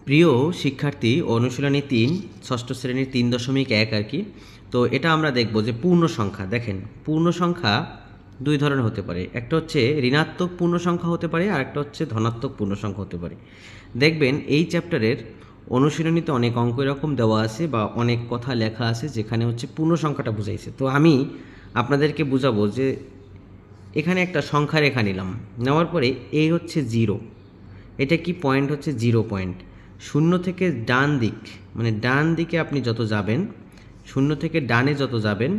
প্রিয় শিক্ষার্থী, অনুশীলনী ৩ ষষ্ঠ শ্রেণীর ৩.১ আর কি। তো এটা আমরা দেখব যে পূর্ণ সংখ্যা। দেখেন, পূর্ণ সংখ্যা দুই ধরনের হতে পারে। একটা হচ্ছে ঋণাত্মক পূর্ণ সংখ্যা হতে পারে, আর একটা হচ্ছে ধনাত্মক পূর্ণ সংখ্যা হতে পারে। দেখবেন এই চ্যাপ্টারের অনুশীলনীতে অনেক অঙ্ক এরকম দেওয়া আছে বা অনেক কথা লেখা আছে যেখানে হচ্ছে পূর্ণ সংখ্যাটা বুঝাইছে। তো আমি আপনাদেরকে বুঝাবো যে এখানে একটা সংখ্যা রেখা নিলাম, নেওয়ার পরে এই হচ্ছে 0, এটা কি পয়েন্ট হচ্ছে 0 পয়েন্ট। শূন্য থেকে ডান দিক, মানে ডান দিকে আপনি যত যাবেন, শূন্য থেকে ডানে যত যাবেন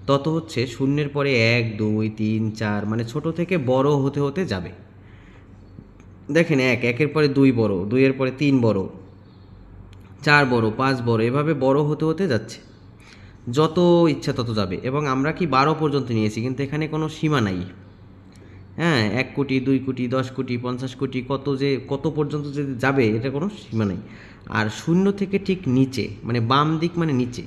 তত হচ্ছে শূন্যের পরে 1 2 3 4, মানে ছোট থেকে বড় হতে হতে যাবে। দেখেন, একের পরে 2 বড়, 2-এর পরে 3 বড়, 4 বড়, 5 বড়, এভাবে বড় হতে হতে যাচ্ছে, যত ইচ্ছা তত যাবে। এবং আমরা কি 12 পর্যন্ত নিয়েছি, কিন্তু এখানে কোনো সীমা নাই। হ্যাঁ, 1 কোটি, 2 কোটি, 10 কোটি, 50 কোটি, কত পর্যন্ত যে যাবে এটা কোনো সীমা নেই। আর শূন্য থেকে ঠিক নিচে, মানে বাম দিক মানে নিচে,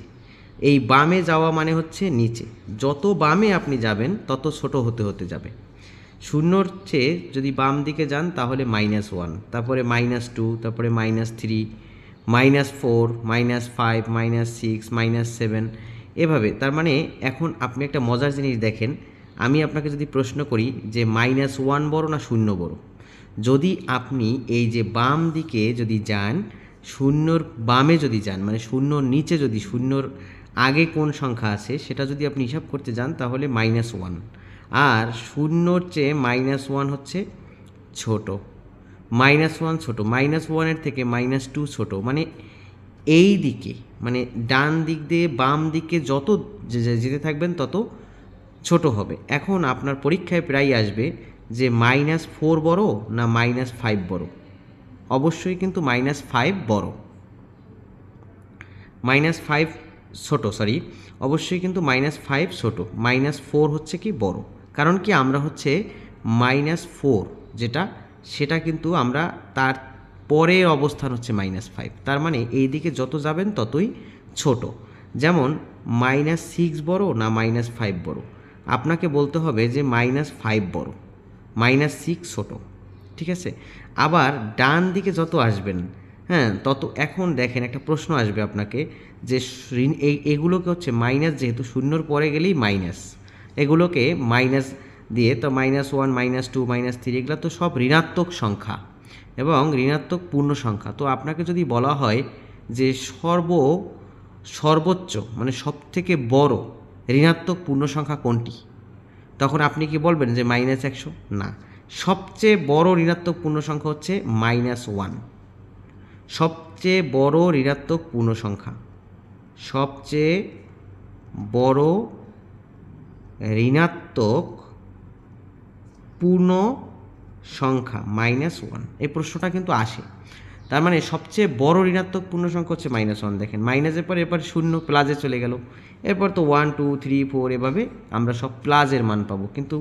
এই বামে যাওয়া মানে হচ্ছে নিচে, যত বামে আপনি যাবেন তত ছোট হতে হতে যাবে। শূন্যর চেয়ে যদি বাম দিকে যান তাহলে -1, তারপরে -2, তারপরে -3, -4, -5, -6, -7, এভাবে। তার মানে এখন আপনি একটা মজার জিনিস দেখেন, আমি আপনাকে যদি প্রশ্ন করি যে -1 বড় না 0 বড়, যদি আপনি এই যে বাম দিকে যদি যান, শূন্যর বামে যদি যান, মানে শূন্যর নিচে, যদি শূন্যর আগে কোন সংখ্যা আছে সেটা যদি আপনি হিসাব করতে যান তাহলে -1, আর শূন্যর চেয়ে -1 হচ্ছে ছোট, -1 ছোট, -1-এর থেকে -2 ছোট, মানে এই দিকে, মানে ডান দিক দিয়ে বাম দিকে যত যেতে থাকবেন তত ছোট হবে। এখন আপনার পরীক্ষায় প্রায় আসবে যে -4 বড় না -5 বড়। অবশ্যই কিন্তু -5 বড়, -5 ছোট, সরি, অবশ্যই কিন্তু -5 ছোট, -4 হচ্ছে কি বড়। কারণ কি, আমরা হচ্ছে -4 যেটা, সেটা কিন্তু আমরা তার পরের অবস্থান হচ্ছে -5, তার মানে এই দিকে যত যাবেন ততই ছোট। যেমন -6 বড় না -5 বড়, আপনাকে বলতে হবে যে -5 বড়, -6 ছোট, ঠিক আছে। আবার ডান দিকে যত আসবেন, হ্যাঁ, তত, এখন দেখেন একটা প্রশ্ন আসবে আপনাকে যে এগুলোকে হচ্ছে মাইনাস, যেহেতু শূন্যর পরে গেলেই মাইনাস, এগুলোকে মাইনাস দিয়ে, তো -1, -2, -3, এগুলো তো সব ঋণাত্মক সংখ্যা এবং ঋণাত্মক পূর্ণ সংখ্যা। তো আপনাকে যদি বলা হয় যে সর্বোচ্চ, মানে সবথেকে বড় ঋণাত্মক পূর্ণ সংখ্যা কোনটি, তখন আপনি কি বলবেন যে -100? না, সবচেয়ে বড় ঋণাত্মক পূর্ণ সংখ্যা হচ্ছে -1। সবচেয়ে বড় ঋণাত্মক পূর্ণ সংখ্যা, সবচেয়ে বড় ঋণাত্মক পূর্ণ সংখ্যা -1, এই প্রশ্নটা কিন্তু আসে। তার মানে সবচেয়ে বড় ঋণাত্মক পূর্ণ সংখ্যা হচ্ছে -1। দেখেন, মাইনাসের পর এরপর শূন্য, প্লাসে চলে গেল, এরপর তো 1 2 3 4, এভাবে আমরা সব প্লাসের মান পাবো, কিন্তু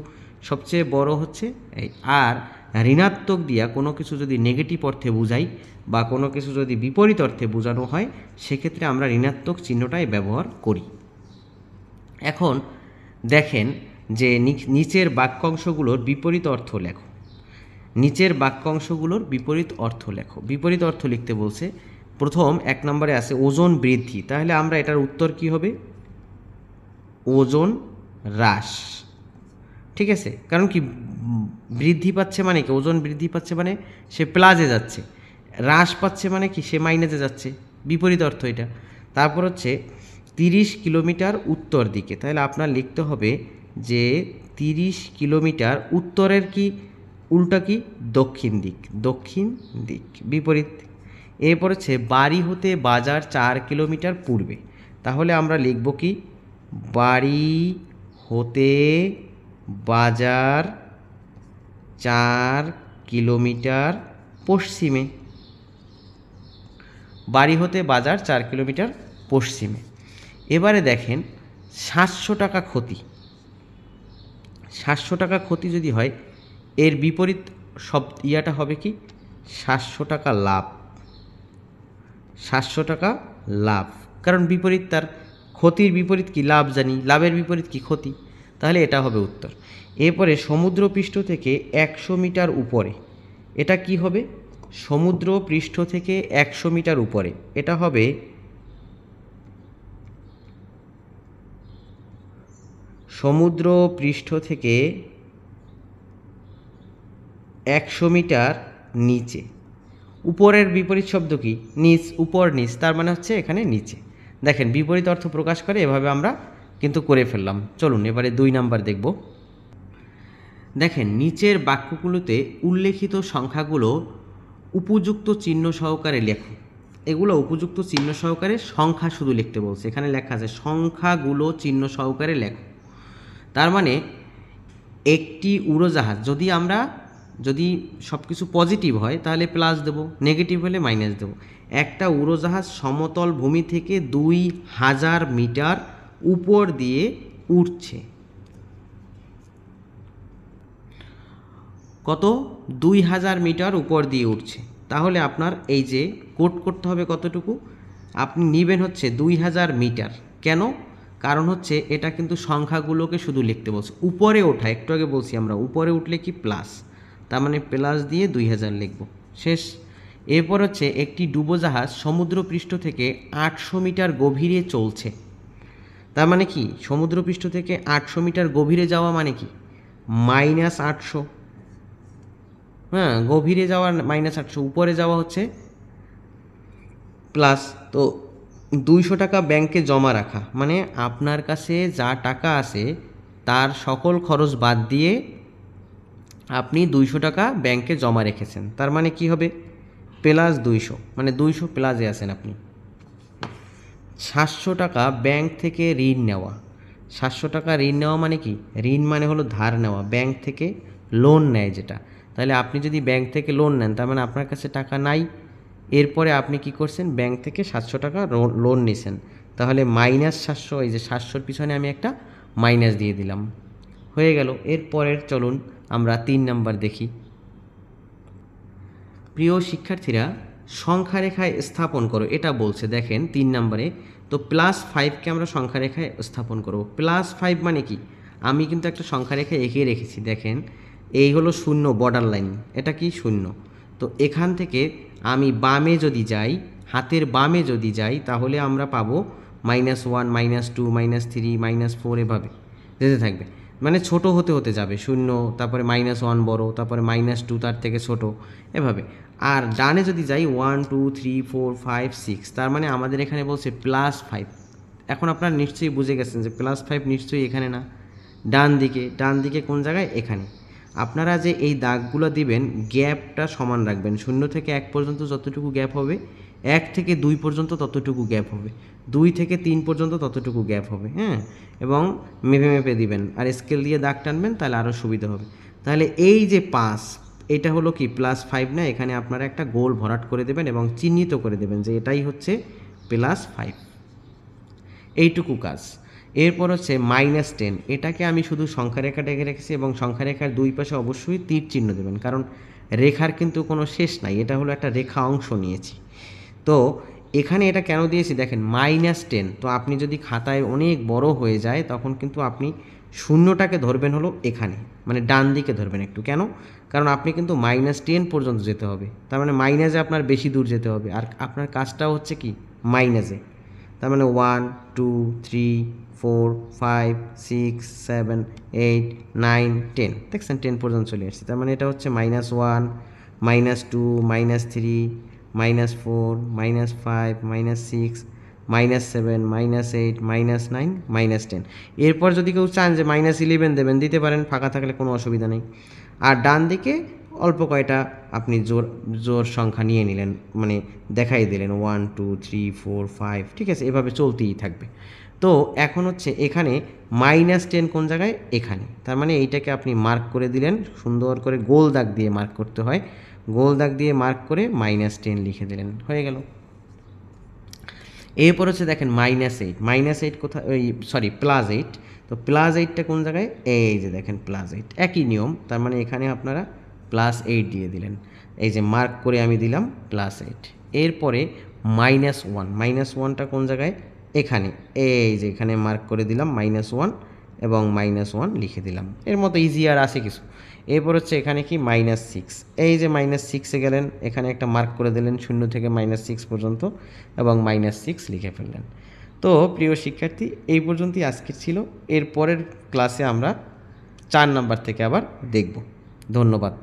সবচেয়ে বড় হচ্ছে এই। আর ঋণাত্মক দিয়া কোনো কিছু যদি নেগেটিভ অর্থে বুঝাই বা কোনো কিছু যদি বিপরীত অর্থে বোঝানো হয়, সেক্ষেত্রে আমরা ঋণাত্মক চিহ্নটাই ব্যবহার করি। এখন দেখেন যে নিচের বাক্যাংশগুলোর বিপরীত অর্থ লেখো। নিচের বাক্যাংশগুলোর বিপরীত অর্থ লেখো। বিপরীত অর্থ লিখতে বলছে। প্রথম 1 নম্বরে আছে ওজন বৃদ্ধি, তাহলে আমরা এটার উত্তর কি হবে? ওজন হ্রাস, ঠিক আছে। কারণ কি, বৃদ্ধি পাচ্ছে মানে কি, ওজন বৃদ্ধি পাচ্ছে মানে সে প্লাসে যাচ্ছে, হ্রাস পাচ্ছে মানে কি, সে মাইনাসে যাচ্ছে, বিপরীত অর্থ এটা। তারপর হচ্ছে 30 কিলোমিটার উত্তর দিকে, তাহলে আপনার লিখতে হবে যে 30 কিলোমিটার উত্তরের কি উল্টা কি, দক্ষিণ দিক, দক্ষিণ দিক, বিপরীত। এরপর হচ্ছে বাড়ি হতে বাজার 4 কিলোমিটার পূর্বে, তাহলে আমরা লিখব কি, বাড়ি হতে বাজার 4 কিলোমিটার পশ্চিমে, বাড়ি হতে বাজার 4 কিলোমিটার পশ্চিমে। এবারে দেখেন 700 টাকা ক্ষতি, 700 টাকা ক্ষতি যদি হয়, এর বিপরীত সব ইয়াটা হবে কি, 700 টাকা লাভ, 700 টাকা লাভ, কারণ বিপরীত, তার ক্ষতির বিপরীত কি, লাভ জানি, লাভের বিপরীত কি, ক্ষতি, তাহলে এটা হবে উত্তর। এরপরে সমুদ্রপৃষ্ঠ থেকে 100 মিটার উপরে, এটা কি হবে, সমুদ্র পৃষ্ঠ থেকে 100 মিটার উপরে, এটা হবে সমুদ্র পৃষ্ঠ থেকে 100 মিটার নিচে। উপরের বিপরীত শব্দ কি? নিচ, উপর নিচ, তার মানে হচ্ছে এখানে নিচে। দেখেন বিপরীত অর্থ প্রকাশ করে, এভাবে আমরা কিন্তু করে ফেললাম। চলুন এবারে 2 নাম্বার দেখব। দেখেন নিচের বাক্যগুলোতে উল্লেখিত সংখ্যাগুলো উপযুক্ত চিহ্ন সহকারে লেখো। এগুলো উপযুক্ত চিহ্ন সহকারে, সংখ্যা শুধু লিখতে বলছে, এখানে লেখা আছে সংখ্যাগুলো চিহ্ন সহকারে লেখো। তার মানে একটি উড়োজাহাজ, যদি সব কিছু পজিটিভ হয় তাহলে প্লাস দেবো, নেগেটিভ হলে মাইনাস দেবো। একটা উড়োজাহাজ সমতল ভূমি থেকে 2000 মিটার উপর দিয়ে উঠছে। কত? 2000 মিটার উপর দিয়ে উঠছে। তাহলে আপনার এই যে কোট করতে হবে কতটুকু, আপনি নেবেন হচ্ছে 2000 মিটার। কেন? কারণ হচ্ছে এটা কিন্তু সংখ্যাগুলোকে শুধু লিখতে বলছে। উপরে ওঠা, একটু আগে বলছি আমরা উপরে উঠলে কি প্লাস, তার মানে প্লাস দিয়ে 2000 লিখব, শেষ। এরপর হচ্ছে একটি ডুবোজাহাজ সমুদ্রপৃষ্ঠ থেকে 800 মিটার গভীরে চলছে। তার মানে কি? সমুদ্রপৃষ্ঠ থেকে 800 মিটার গভীরে যাওয়া মানে কি? -800। হ্যাঁ, গভীরে যাওয়া -800, উপরে যাওয়া হচ্ছে প্লাস। তো 200 টাকা ব্যাংকে জমা রাখা মানে আপনার কাছে যা টাকা আছে তার সকল খরচ বাদ দিয়ে আপনি 200 টাকা ব্যাংকে জমা রেখেছেন। তার মানে কি হবে? প্লাস 200, মানে 200 প্লাসে আছেন আপনি। 700 টাকা ব্যাংক থেকে ঋণ নেওয়া। 700 টাকা ঋণ নেওয়া মানে কি? ঋণ মানে হলো ধার নেওয়া, ব্যাংক থেকে লোন নেয় যেটা। তাহলে আপনি যদি ব্যাংক থেকে লোন নেন, তার মানে আপনার কাছে টাকা নাই। এরপরে আপনি কি করছেন? ব্যাংক থেকে 700 টাকা লোন নিছেন। তাহলে -700, এই যে 700-র পিছনে আমি একটা মাইনাস দিয়ে দিলাম, হয়ে গেল। এরপরের চলুন আমরা 3 নাম্বার দেখি। প্রিয় শিক্ষার্থীরা, সংখ্যা রেখায় স্থাপন করো, এটা বলছে। দেখেন 3 নম্বরে তো +5কে আমরা সংখ্যা রেখায় স্থাপন করব। +5 মানে কি? আমি কিন্তু একটা সংখ্যা রেখা এঁকে রেখেছি। দেখেন এই হলো 0 বর্ডার লাইন, এটা কি 0। তো এখান থেকে আমি বামে যদি যাই, হাতের বামে যদি যাই, তাহলে আমরা পাবো -1, -2, -3, -4, এভাবে যেতে থাকবে। মানে ছোট হতে হতে যাবে, 0, তারপরে -1 বড়, তারপরে -2 তার থেকে ছোট, এভাবে। আর ডানে যদি যাই 1, 2, 3, 4, 5, 6, তার মানে আমাদের এখানে বলছে +5। এখন আপনারা নিশ্চয়ই বুঝে গেছেন যে +5 নিশ্চয়ই এখানে না, ডান দিকে কোন জায়গায়? এখানে। আপনারা যে এই দাগগুলো দিবেন, গ্যাপটা সমান রাখবেন। 0 থেকে 1 পর্যন্ত যতটুকু গ্যাপ হবে, 1 থেকে 2 পর্যন্ত ততটুকু গ্যাপ হবে, 2 থেকে 3 পর্যন্ত ততটুকু গ্যাপ হবে। হ্যাঁ, এবং মেপে মেপে দিবেন, আর স্কেল দিয়ে দাগ টানবেন, তাহলে আরও সুবিধা হবে। তাহলে এই যে 5, এটা হলো কি +5 না? এখানে আপনারা একটা গোল ভরাট করে দেবেন এবং চিহ্নিত করে দেবেন যে এটাই হচ্ছে +5, এইটুকু কাজ। এরপর হচ্ছে -10, এটাকে আমি শুধু সংখ্যা রেখাটা এঁকে রেখেছি এবং সংখ্যা রেখার দুই পাশে অবশ্যই তীর চিহ্ন দেবেন, কারণ রেখার কিন্তু কোনো শেষ নাই, এটা হলো একটা রেখা অংশ নিয়েছি। তো এখানে এটা কেন দিয়েছি দেখেন, -10। তো আপনি যদি খাতায় অনেক বড় হয়ে যায়, তখন কিন্তু আপনি শূন্যটাকে ধরবেন হলো এখানে, মানে ডান দিকে ধরবেন একটু। কেন? কারণ আপনি কিন্তু -10 পর্যন্ত যেতে হবে, তার মানে মাইনাসে আপনার বেশি দূর যেতে হবে, আর আপনার কাজটাও হচ্ছে কি মাইনাসে। তার মানে 1, 2, 3, 4, 5, 6, 7, 8, 9, 10, দেখছেন 10 পর্যন্ত চলে আসছে। তার মানে এটা হচ্ছে -1, -2, -3, -4, -5, -6, -7, -8, -9, -10। এরপর যদি কেউ চান যে -11 দেবেন, দিতে পারেন, ফাঁকা থাকলে কোনো অসুবিধা নেই। আর ডান দিকে অল্প কয়টা আপনি জোর সংখ্যা নিয়ে নিলেন, মানে দেখাই দিলেন 1, 2, 3, 4, 5, ঠিক আছে, এভাবে চলতেই থাকবে। তো এখন হচ্ছে এখানে -10 কোন জায়গায়? এখানে। তার মানে এইটাকে আপনি মার্ক করে দিলেন, সুন্দর করে গোল দাগ দিয়ে মার্ক করতে হয়, গোল দাগ দিয়ে মার্ক করে -10 লিখে দিলেন, হয়ে গেল। এরপর হচ্ছে দেখেন -8 কোথায়? সরি +8। তো +8টা কোন জায়গায়? এই যে দেখেন +8, একই নিয়ম। তার মানে এখানে আপনারা +8 দিয়ে দিলেন, এই যে মার্ক করে আমি দিলাম +8। এরপরে -1, -1টা কোন জায়গায়? এখানে, এই যে এখানে মার্ক করে দিলাম -1, এবং -1 লিখে দিলাম। এর মতো ইজি আর আছে কিছু? এরপর হচ্ছে এখানে কি -6, এই যে -6-এ গেলেন, এখানে একটা মার্ক করে দিলেন 0 থেকে -6 পর্যন্ত এবং -6 লিখে ফেললেন। তো প্রিয় শিক্ষার্থী, এই পর্যন্তই আজকের ছিল। এর পরের ক্লাসে আমরা 4 নাম্বার থেকে আবার দেখব। ধন্যবাদ।